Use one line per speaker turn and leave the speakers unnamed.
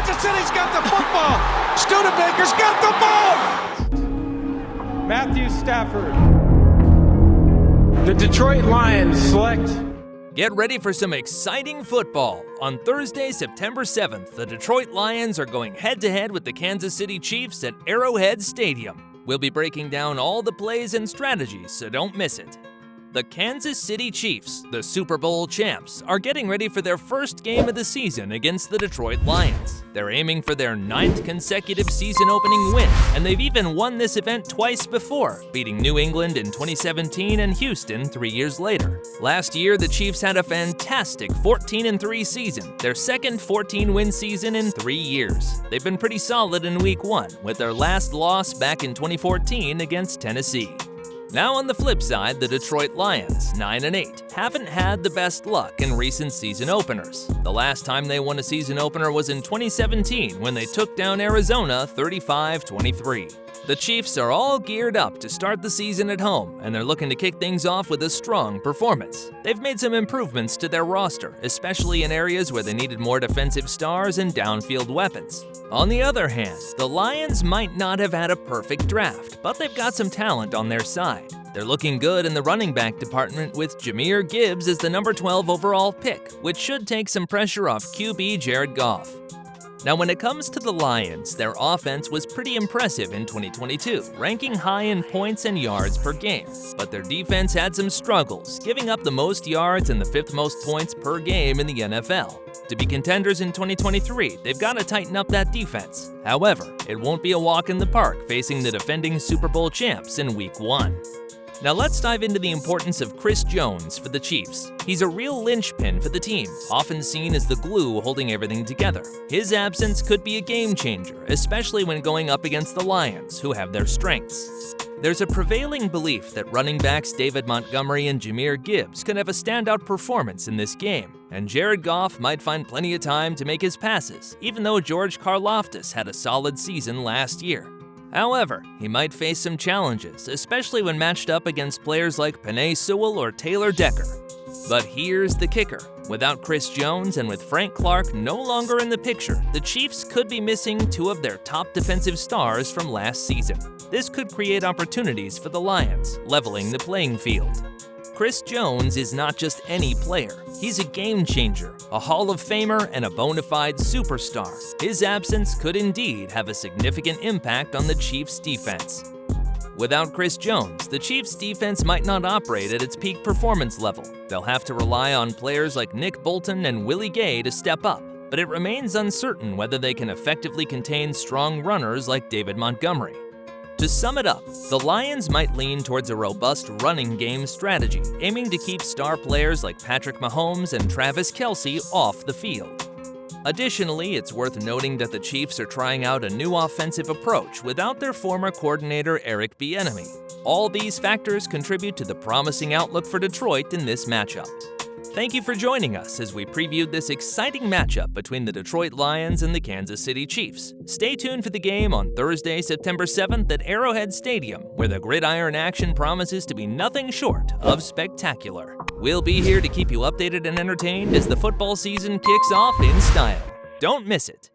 Kansas City's got the football. Studebaker's got the ball.
Matthew Stafford.
The Detroit Lions select.
Get ready for some exciting football. On Thursday, September 7th, the Detroit Lions are going head-to-head with the Kansas City Chiefs at Arrowhead Stadium. We'll be breaking down all the plays and strategies, so don't miss it. The Kansas City Chiefs, the Super Bowl champs, are getting ready for their first game of the season against the Detroit Lions. They're aiming for their 9th consecutive season-opening win, and they've even won this event twice before, beating New England in 2017 and Houston 3 years later. Last year, the Chiefs had a fantastic 14-3 season, their second 14-win season in 3 years. They've been pretty solid in Week 1, with their last loss back in 2014 against Tennessee. Now on the flip side, the Detroit Lions, 9-8, haven't had the best luck in recent season openers. The last time they won a season opener was in 2017 when they took down Arizona 35-23. The Chiefs are all geared up to start the season at home, and they're looking to kick things off with a strong performance. They've made some improvements to their roster, especially in areas where they needed more defensive stars and downfield weapons. On the other hand, the Lions might not have had a perfect draft, but they've got some talent on their side. They're looking good in the running back department with Jahmyr Gibbs as the number 12 overall pick, which should take some pressure off QB Jared Goff. Now, when it comes to the Lions, their offense was pretty impressive in 2022, ranking high in points and yards per game. But their defense had some struggles, giving up the most yards and the 5th most points per game in the NFL. To be contenders in 2023, they've got to tighten up that defense. However, it won't be a walk in the park facing the defending Super Bowl champs in Week 1. Now let's dive into the importance of Chris Jones for the Chiefs. He's a real linchpin for the team, often seen as the glue holding everything together. His absence could be a game changer, especially when going up against the Lions, who have their strengths. There's a prevailing belief that running backs David Montgomery and Jahmyr Gibbs could have a standout performance in this game, and Jared Goff might find plenty of time to make his passes, even though George Karlaftis had a solid season last year. However, he might face some challenges, especially when matched up against players like Penei Sewell or Taylor Decker. But here's the kicker. Without Chris Jones and with Frank Clark no longer in the picture, the Chiefs could be missing 2 of their top defensive stars from last season. This could create opportunities for the Lions, leveling the playing field. Chris Jones is not just any player. He's a game changer, a Hall of Famer, and a bona fide superstar. His absence could indeed have a significant impact on the Chiefs' defense. Without Chris Jones, the Chiefs' defense might not operate at its peak performance level. They'll have to rely on players like Nick Bolton and Willie Gay to step up, but it remains uncertain whether they can effectively contain strong runners like David Montgomery. To sum it up, the Lions might lean towards a robust running game strategy, aiming to keep star players like Patrick Mahomes and Travis Kelce off the field. Additionally, it's worth noting that the Chiefs are trying out a new offensive approach without their former coordinator Eric Bieniemy. All these factors contribute to the promising outlook for Detroit in this matchup. Thank you for joining us as we previewed this exciting matchup between the Detroit Lions and the Kansas City Chiefs. Stay tuned for the game on Thursday, September 7th at Arrowhead Stadium, where the gridiron action promises to be nothing short of spectacular. We'll be here to keep you updated and entertained as the football season kicks off in style. Don't miss it.